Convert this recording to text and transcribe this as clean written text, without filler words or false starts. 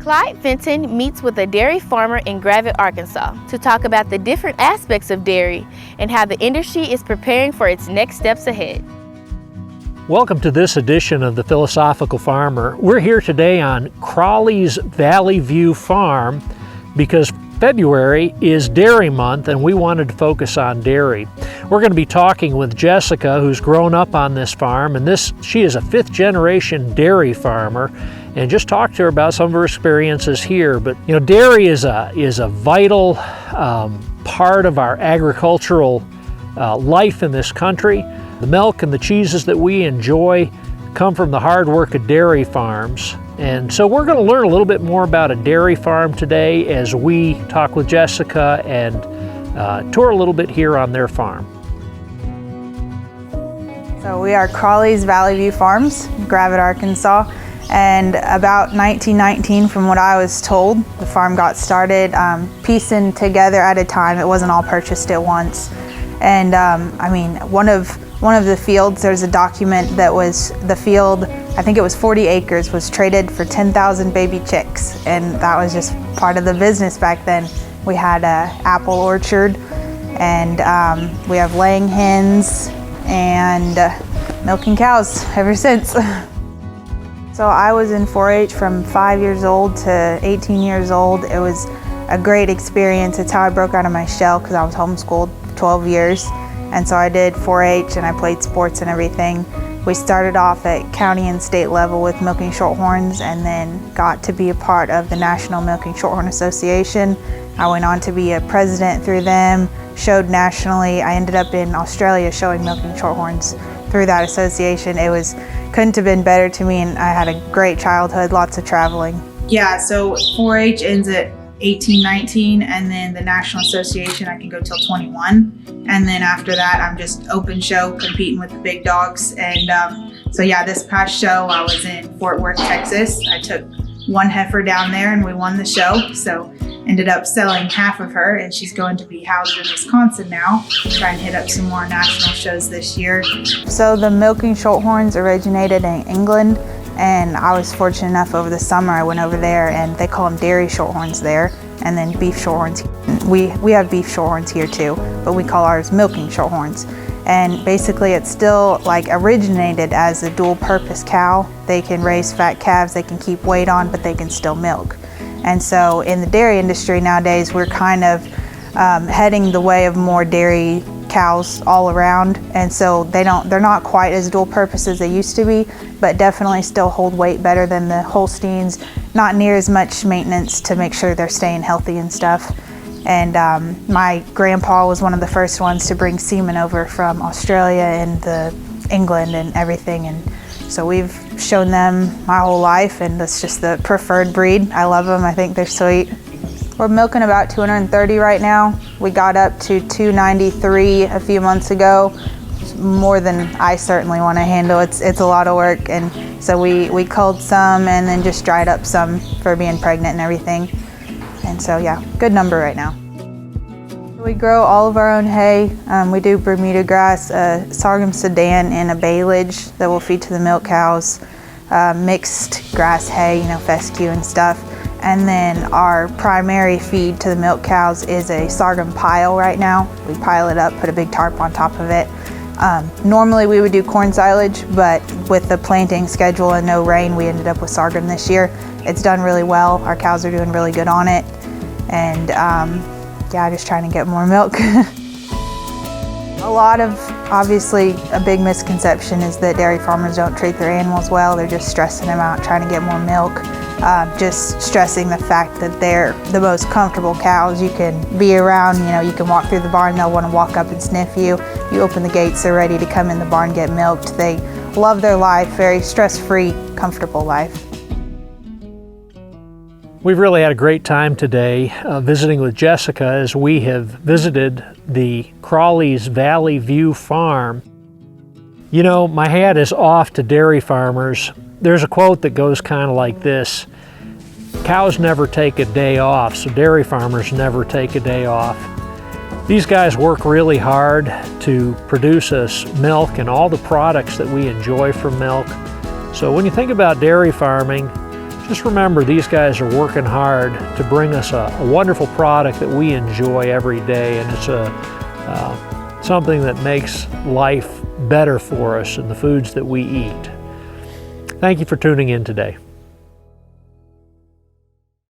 Clyde Fenton meets with a dairy farmer in Gravette, Arkansas to talk about the different aspects of dairy and how the industry is preparing for its next steps ahead. Welcome to this edition of The Philosophical Farmer. We're here today on Crawley's Valley View Farm because February is Dairy Month and we wanted to focus on dairy. We're going to be talking with Jessica, who's grown up on this farm, and she is a fifth-generation dairy farmer, and just talk to her about some of her experiences here. But you know, dairy is a vital part of our agricultural life in this country. The milk and the cheeses that we enjoy come from the hard work of dairy farms. And so we're going to learn a little bit more about a dairy farm today as we talk with Jessica and tour a little bit here on their farm. So we are Crawley's Valley View Farms, Gravette, Arkansas. And about 1919, from what I was told, the farm got started piecing together at a time. It wasn't all purchased at once. And I mean, one of the fields, there's a document that was the field, I think it was 40 acres, was traded for 10,000 baby chicks. And that was just part of the business back then. We had an apple orchard, and we have laying hens and milking cows ever since. So I was in 4-H from 5 years old to 18 years old. It was a great experience. It's how I broke out of my shell because I was homeschooled 12 years. And so I did 4-H and I played sports and everything. We started off at county and state level with milking shorthorns, and then got to be a part of the National Milking Shorthorn Association. I went on to be a president through them, showed nationally. I ended up in Australia showing milking shorthorns through that association. Couldn't have been better to me, and I had a great childhood, lots of traveling. Yeah, so 4-H ends at 18, 19, and then the National Association I can go till 21. And then after that, I'm just open show competing with the big dogs. And so yeah, this past show I was in Fort Worth, Texas. I took one heifer down there and we won the show. So ended up selling half of her, and she's going to be housed in Wisconsin now. Try and hit up some more national shows this year. So the milking shorthorns originated in England, and I was fortunate enough over the summer I went over there, and they call them dairy shorthorns there, and then beef shorthorns. We have beef shorthorns here too, but we call ours milking shorthorns. And basically it's still like originated as a dual purpose cow. They can raise fat calves, they can keep weight on, but they can still milk. And so in the dairy industry nowadays, we're kind of heading the way of more dairy cows all around. And so they're not quite as dual purpose as they used to be, but definitely still hold weight better than the Holsteins. Not near as much maintenance to make sure they're staying healthy and stuff. And my grandpa was one of the first ones to bring semen over from Australia and England and everything. And so we've shown them my whole life, and that's just the preferred breed. I love them. I think they're sweet. We're milking about 230 right now. We got up to 293 a few months ago. It's more than I certainly want to handle. It's a lot of work, and so we culled some and then just dried up some for being pregnant and everything. And so yeah, good number right now. We grow all of our own hay. We do Bermuda grass, sorghum sudan, and a baleage that we'll feed to the milk cows. Mixed grass hay, fescue and stuff. And then our primary feed to the milk cows is a sorghum pile right now. We pile it up, put a big tarp on top of it. Normally we would do corn silage, but with the planting schedule and no rain, we ended up with sorghum this year. It's done really well. Our cows are doing really good on it. And yeah, just trying to get more milk. Obviously, a big misconception is that dairy farmers don't treat their animals well. They're just stressing them out, trying to get more milk. Just stressing the fact that they're the most comfortable cows you can be around. You can walk through the barn, they'll want to walk up and sniff you. You open the gates, they're ready to come in the barn, get milked. They love their life, very stress-free, comfortable life. We've really had a great time today visiting with Jessica as we have visited the Crawley's Valley View Farm. My hat is off to dairy farmers. There's a quote that goes kind of like this: cows never take a day off, so dairy farmers never take a day off. These guys work really hard to produce us milk and all the products that we enjoy from milk. So when you think about dairy farming, just remember these guys are working hard to bring us a wonderful product that we enjoy every day, and it's something that makes life better for us in the foods that we eat. Thank you for tuning in today.